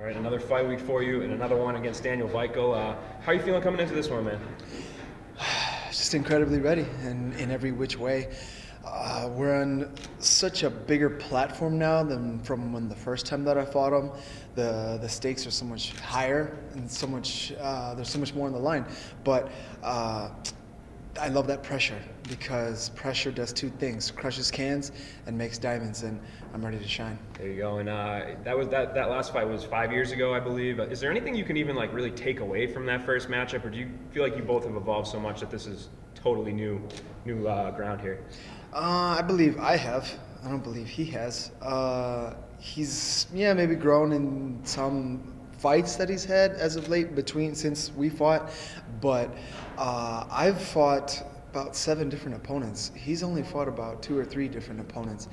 All right, another fight week for you and another one against Daniel Weichel. How are you feeling coming into this one, man? Just incredibly ready in every which way. We're on such a bigger platform now than from when the first time that I fought him. The stakes are so much higher and so much there's so much more on the line. But I love that pressure because pressure does two things: crushes cans and makes diamonds. And I'm ready to shine. There you go. And that last fight was 5 years ago, I believe. Is there anything you can even like really take away from that first matchup, or do you feel like you both have evolved so much that this is totally new ground here? I believe I have. I don't believe he has. He's maybe grown in some fights that he's had as of late since we fought, but I've fought about 7 different opponents. He's only fought about 2 or 3 different opponents.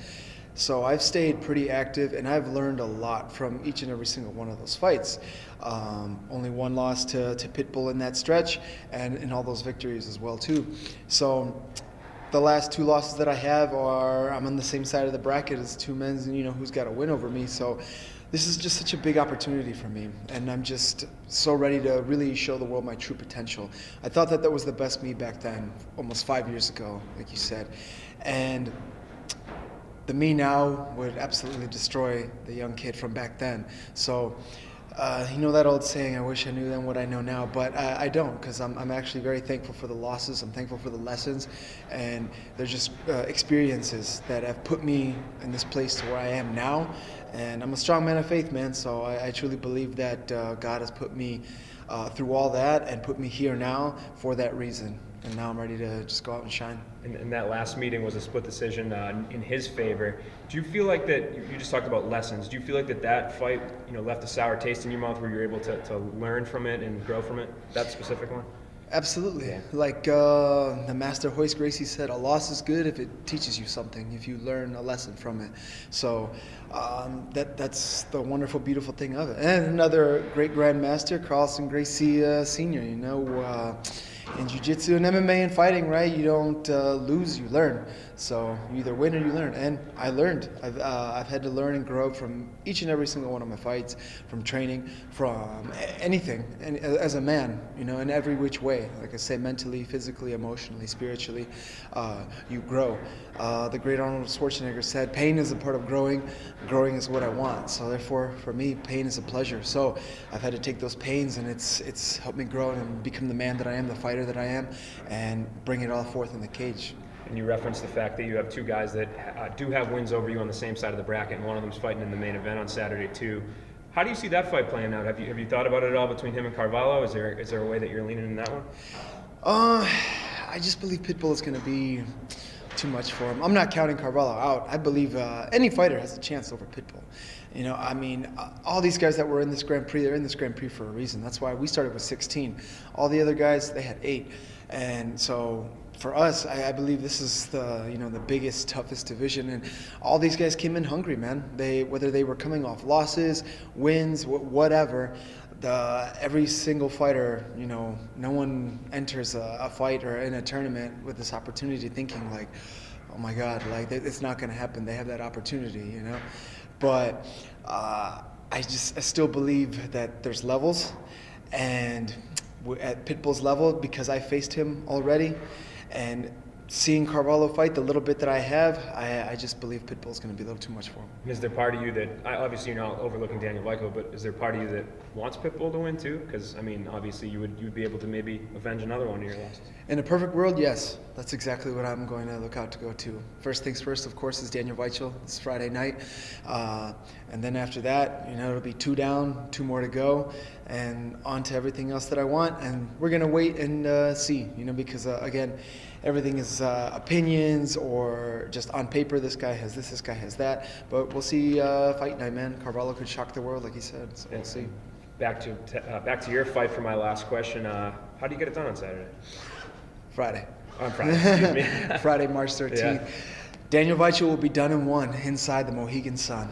So I've stayed pretty active, and I've learned a lot from each and every single one of those fights. Only one loss to Pitbull in that stretch, and in all those victories as well too. So the last 2 losses that I have I'm on the same side of the bracket as 2 men, and who's got a win over me. So this is just such a big opportunity for me, and I'm just so ready to really show the world my true potential. I thought that was the best me back then, almost 5 years ago, like you said. And the me now would absolutely destroy the young kid from back then. So that old saying, I wish I knew then what I know now, but I don't, because I'm actually very thankful for the losses. I'm thankful for the lessons, and they're just experiences that have put me in this place to where I am now. And I'm a strong man of faith, man, so I truly believe that God has put me through all that and put me here now for that reason. And now I'm ready to just go out and shine. And that last meeting was a split decision in his favor. Do you feel like that, you just talked about lessons, do you feel like that fight left a sour taste in your mouth where you were able to learn from it and grow from it, that specific one? Absolutely. Yeah. Like the master Hoist Gracie said, a loss is good if it teaches you something, if you learn a lesson from it. So that's the wonderful, beautiful thing of it. And another great grandmaster, Carlson Gracie Sr., in jiu-jitsu and MMA and fighting, right? You don't lose, you learn. So you either win or you learn. And I learned. I've had to learn and grow from each and every single one of my fights, from training, from anything, and as a man, in every which way. Like I say, mentally, physically, emotionally, spiritually, you grow. The great Arnold Schwarzenegger said, pain is a part of growing. Growing is what I want. So therefore, for me, pain is a pleasure. So I've had to take those pains, and it's helped me grow and become the man that I am, the fighter that I am, and bring it all forth in the cage. And you referenced the fact that you have 2 guys that do have wins over you on the same side of the bracket, and one of them's fighting in the main event on Saturday too. How do you see that fight playing out? Have you thought about it at all between him and Carvalho? Is there a way that you're leaning in that one? I just believe Pitbull is going to be too much for him. I'm not counting Carvalho out. I believe any fighter has a chance over Pitbull. All these guys that were in this Grand Prix, they're in this Grand Prix for a reason. That's why we started with 16. All the other guys, they had 8. And so for us, I believe this is the biggest, toughest division, and all these guys came in hungry, man. Whether they were coming off losses, wins, whatever. Every single fighter, no one enters a fight or in a tournament with this opportunity thinking like, oh my God, like it's not going to happen. They have that opportunity, But I still believe that there's levels, and at Pitbull's level, because I faced him already, and seeing Carvalho fight the little bit that I have, I just believe Pitbull's going to be a little too much for him. Is there part of you that, obviously you're not overlooking Daniel Weichel, but is there part of you that wants Pitbull to win too? Because, obviously you would be able to maybe avenge another one of your losses. In a perfect world, yes. That's exactly what I'm going to look out to go to. First things first, of course, is Daniel Weichel this Friday night. And then after that, it'll be 2 down, 2 more to go, and on to everything else that I want. And we're going to wait and see, because, again, everything is opinions or just on paper. This guy has this guy has that. But we'll see fight night, man. Carvalho could shock the world, like he said. So we'll see. Back to your fight for my last question. How do you get it done on Saturday? Friday. On Friday, excuse me. Friday, March 13th. Yeah. Daniel Weichel will be done in 1 inside the Mohegan Sun.